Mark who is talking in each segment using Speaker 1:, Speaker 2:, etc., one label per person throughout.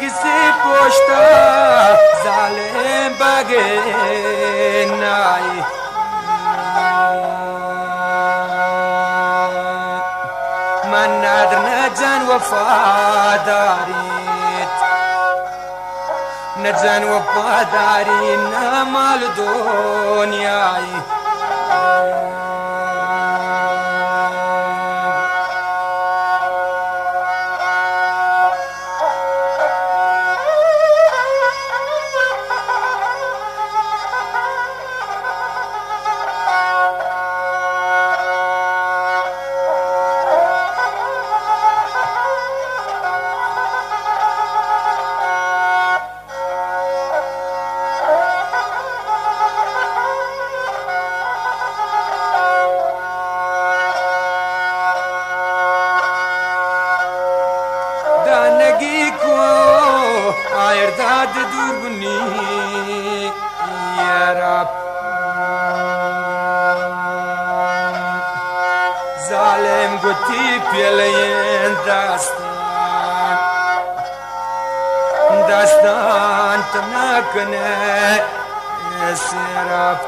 Speaker 1: کسی پشتا ظالم بگنای من ندر نجن وفاداریت نجن وفاداری نمال دنیای دانگی کو ایرداد دوربنی یا رب ظالم گوتی پیلین داستان تنکنه سراب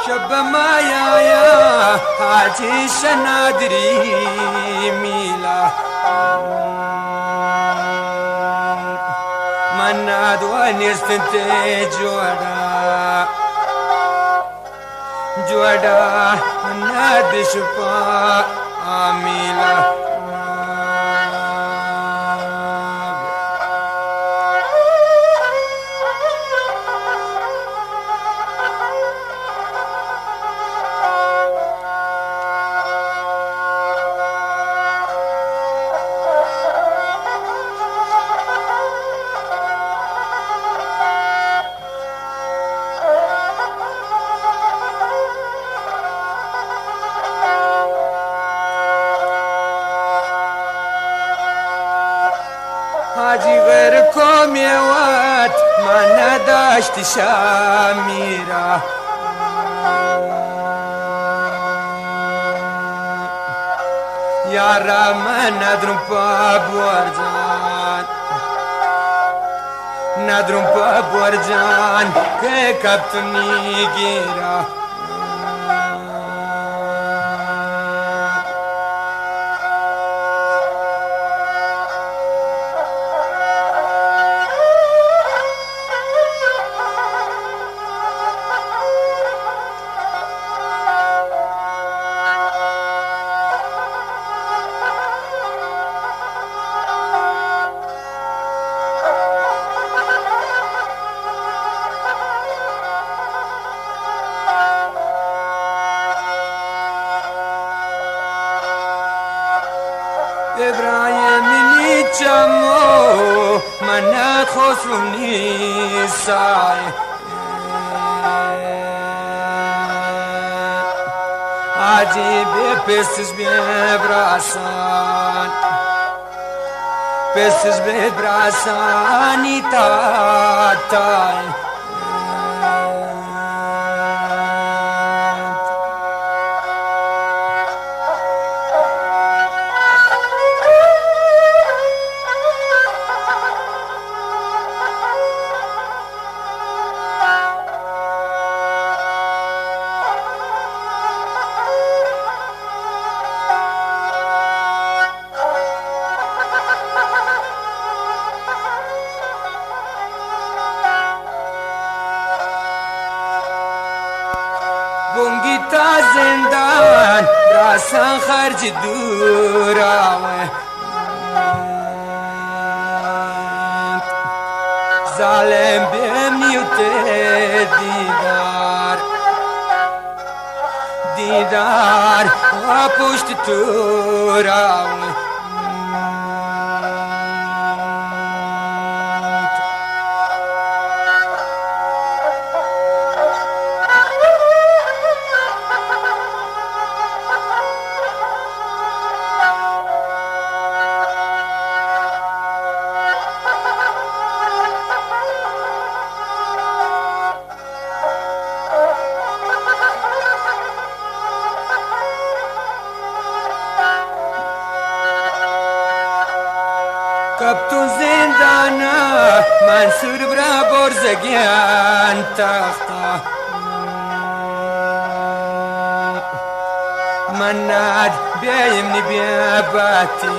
Speaker 1: شب ما يا حاجي شنادري ميلا من ادوان يستنتج جودا ناد شفا ميلا حاجی غیر کومیوات من نداشت شامیرا یارا من ندرم پا بورجان که کبتنی گیرا ابراهیمی چمو من خسرونی سای عجیب پسش ببراسانی تای بونگی تا زندان راسان خرج دور آوه ظالم بمیوت دیدار و پشت تو آوه كبتو زندانا منصور برا برزگیان تختا مناد بيمني بيباتي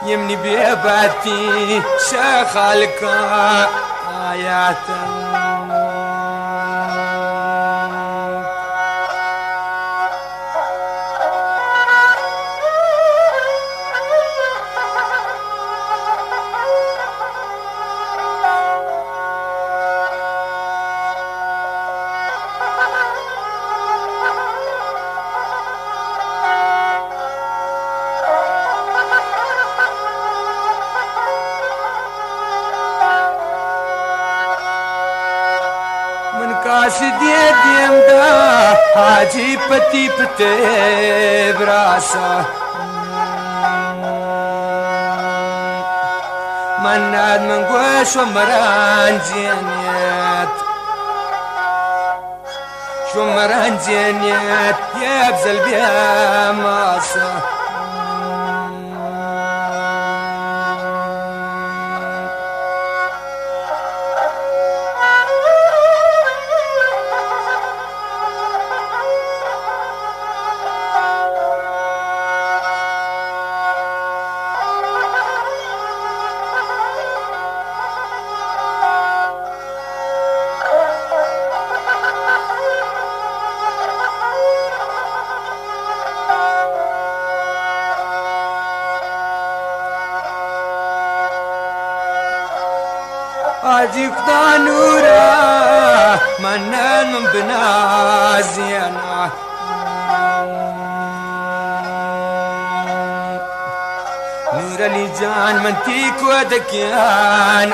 Speaker 1: يمني بيباتي شخالك آياتا قاصدی دیم دا حاجی پتی پتی براسا مناد من گوش و مران جنیت شو مران جنیت يبزل بيا ماسا حاجی خدا نورا منن من بنازینا نور علی جان من تیکو دکیان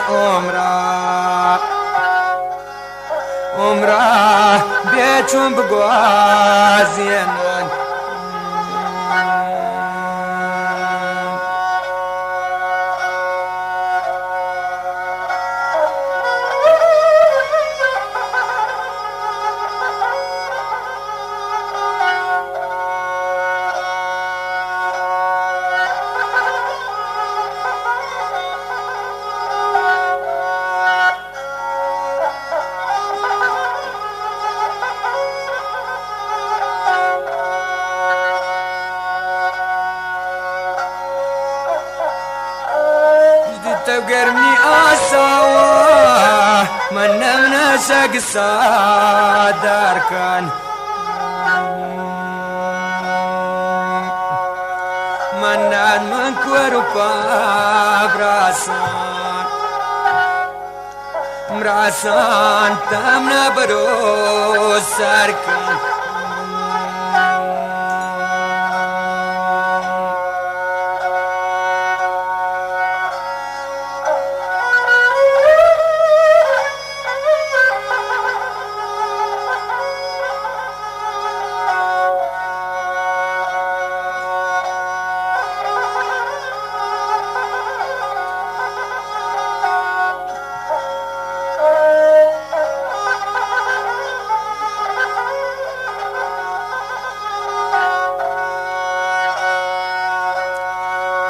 Speaker 1: عمره بیچون بگوازینا تقرني أسوا من نمنشق صادر كان من كورو براسان مراسان تمنا برو سركن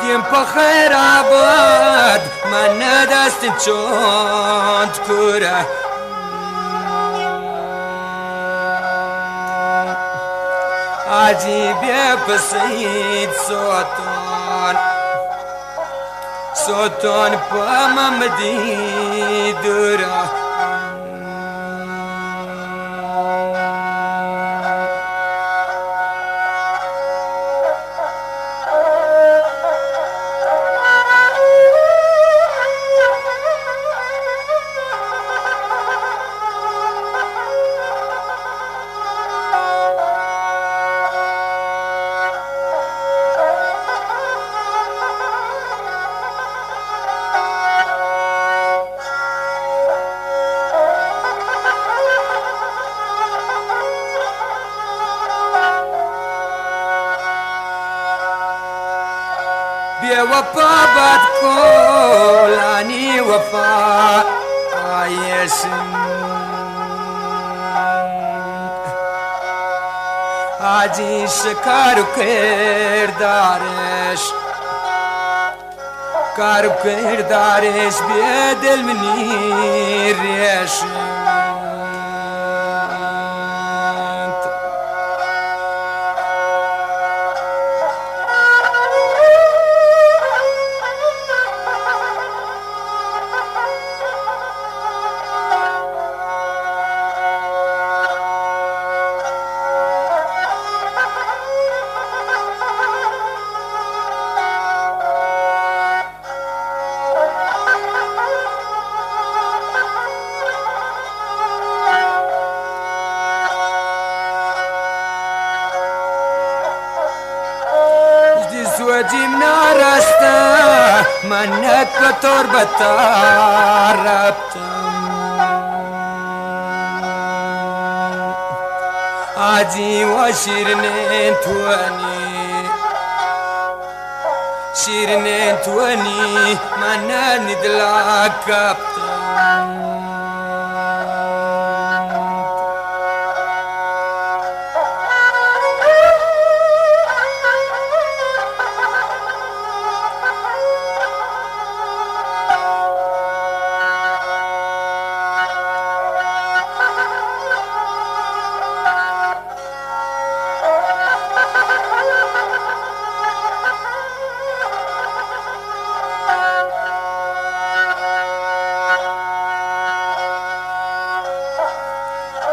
Speaker 1: دیم پا خیر آباد من ندست چوند کوره عجیبه پسید سوتون پا ممدی دوره وفا باد كولاني وفا عايشن عاجي شكار كردارش كارب كردارش بيد المنير يشنت سوجي من راسته منك تربة ربتم عادي وشيرنين تواني شيرنين تواني منا ندلعك كابتن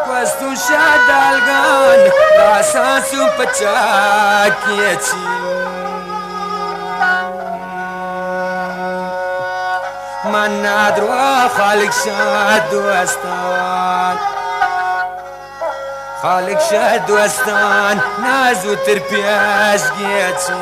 Speaker 1: Questo shadalgan la sansu pachakieti manadro khalik shad wastan nazu terpias gieti